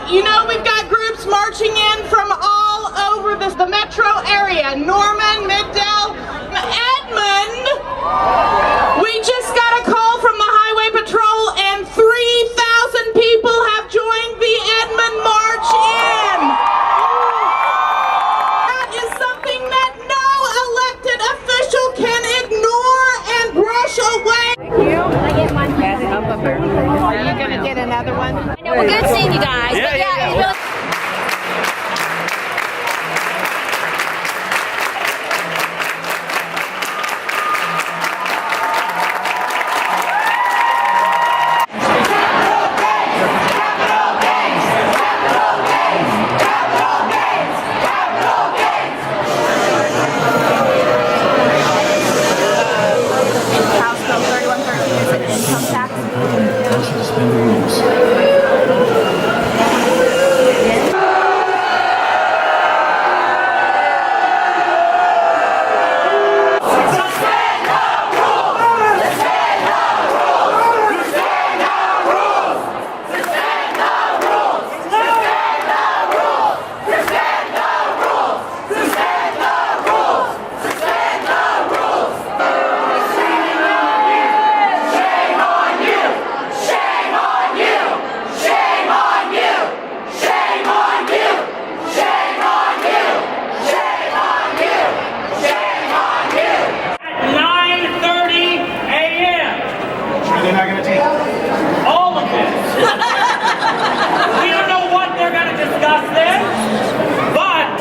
You know, we've got groups marching in from all over the metro area. Norman, Middle, Edmond. We just got a call from the Highway Patrol and 3,000 people have joined the Edmond March in. That is something that no elected official can ignore and brush away. Thank you. Can I get one? Yes, up there. Are you going to get another one? I know, we're good seeing you guys. Yeah, but yeah. It's really House Bill 3113 is an income tax. Suspend the rules. They're not going to take all of this. We don't know what they're going to discuss then, but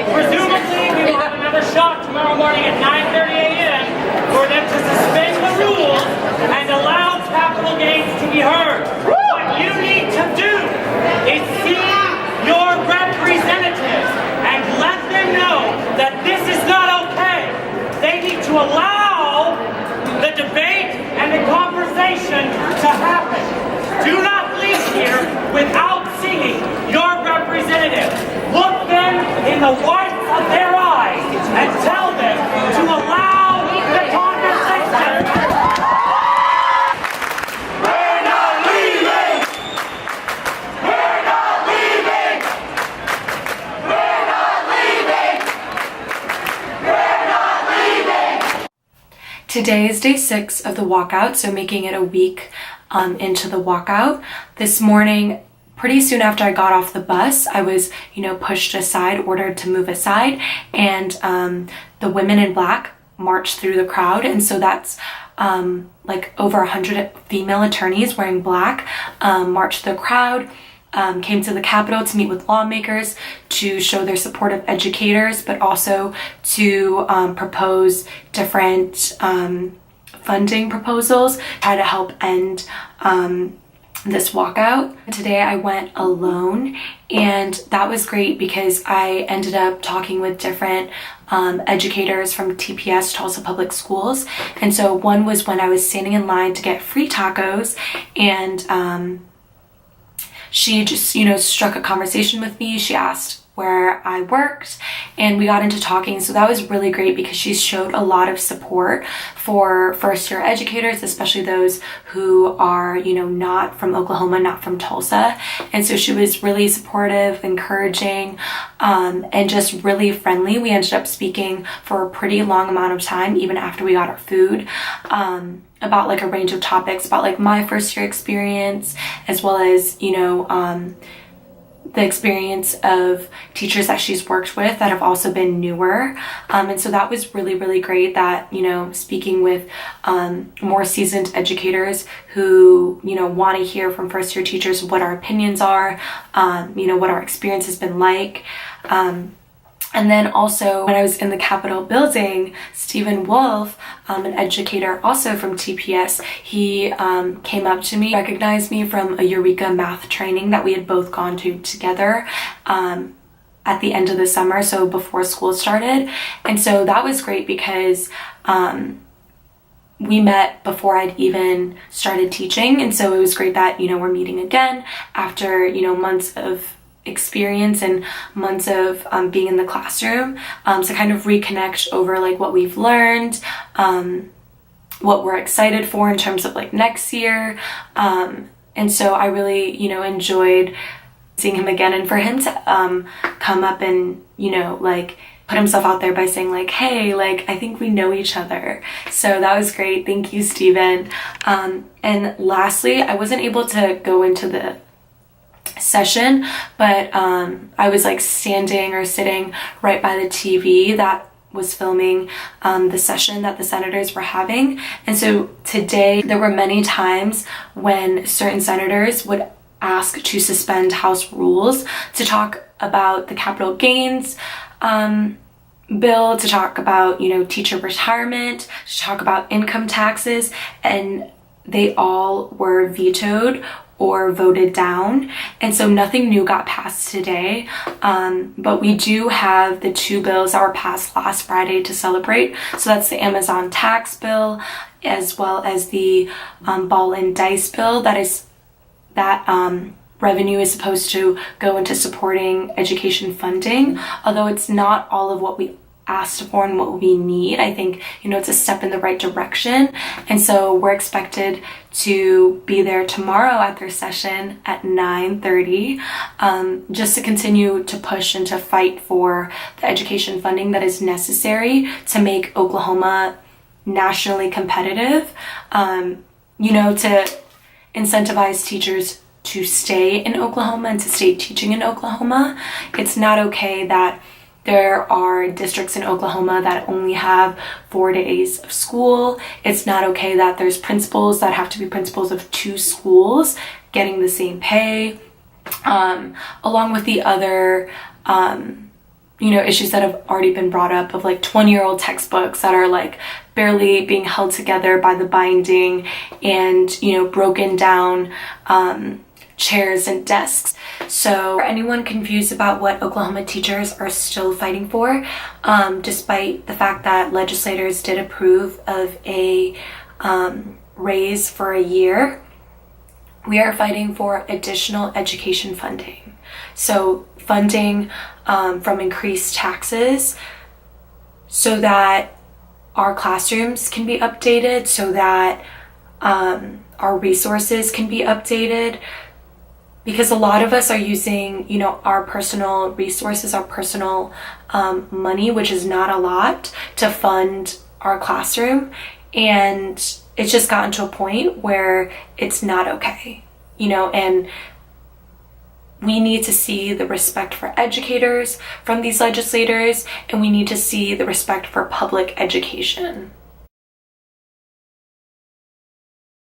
presumably we will have another shot tomorrow morning at 9:30 a.m. for them to suspend the rules and allow capital gains to be heard. What you need to do is see your representatives and let them know that this is not okay. They need to allow the debate and the conversation to happen. Do not leave here without seeing your representative. Look them in the whites of their eyes and tell them to allow the conversation. We're not leaving! We're not leaving! We're not leaving! We're not leaving! Today is day 6 of the walkout, so making it a week into the walkout. This morning, pretty soon after I got off the bus, I was, pushed aside, ordered to move aside, and the women in black marched through the crowd, and so that's like over 100 female attorneys wearing black marched the crowd. Came to the Capitol to meet with lawmakers to show their support of educators, but also to propose different funding proposals, try to help end this walkout. Today I went alone, and that was great because I ended up talking with different educators from TPS, Tulsa Public Schools. And so one was when I was standing in line to get free tacos, and she just, struck a conversation with me. She asked where I worked, and we got into talking. So that was really great because she showed a lot of support for first-year educators, especially those who are, not from Oklahoma, not from Tulsa. And so she was really supportive, encouraging, and just really friendly. We ended up speaking for a pretty long amount of time, even after we got our food, about like a range of topics, about like my first year experience, as well as, the experience of teachers that she's worked with that have also been newer. And so that was really, really great that, speaking with more seasoned educators who, want to hear from first year teachers what our opinions are, what our experience has been like. And then also when I was in the Capitol building, Stephen Wolf, an educator also from TPS, he came up to me, recognized me from a Eureka math training that we had both gone to together at the end of the summer, so before school started. And so that was great because we met before I'd even started teaching. And so it was great that, we're meeting again after, months of experience and months of being in the classroom, to kind of reconnect over like what we've learned, what we're excited for in terms of like next year. And so I really, enjoyed seeing him again, and for him to come up and, you know, like put himself out there by saying like, hey, like, I think we know each other. So that was great. Thank you, Steven. And lastly, I wasn't able to go into the session, but I was like standing or sitting right by the TV that was filming the session that the senators were having. And so today there were many times when certain senators would ask to suspend House rules to talk about the capital gains bill, to talk about, you know, teacher retirement, to talk about income taxes, and they all were vetoed or voted down. And so nothing new got passed today, but we do have the 2 bills that were passed last Friday to celebrate. So that's the Amazon tax bill, as well as the ball and dice bill. That revenue is supposed to go into supporting education funding, although it's not all of what we asked for and what we need. I think, you know, it's a step in the right direction. And so we're expected to be there tomorrow at their session at 9:30, just to continue to push and to fight for the education funding that is necessary to make Oklahoma nationally competitive, you know, to incentivize teachers to stay in Oklahoma and to stay teaching in Oklahoma. It's not okay that there are districts in Oklahoma that only have 4 days of school. It's not okay that there's principals that have to be principals of 2 schools getting the same pay, along with the other you know, issues that have already been brought up of like 20-year-old textbooks that are like barely being held together by the binding, and, you know, broken down chairs and desks. So for anyone confused about what Oklahoma teachers are still fighting for, despite the fact that legislators did approve of a raise for a year, we are fighting for additional education funding. So funding from increased taxes so that our classrooms can be updated, so that our resources can be updated, because a lot of us are using, you know, our personal resources, our personal money, which is not a lot, to fund our classroom. And it's just gotten to a point where it's not okay, you know, and we need to see the respect for educators from these legislators, and we need to see the respect for public education.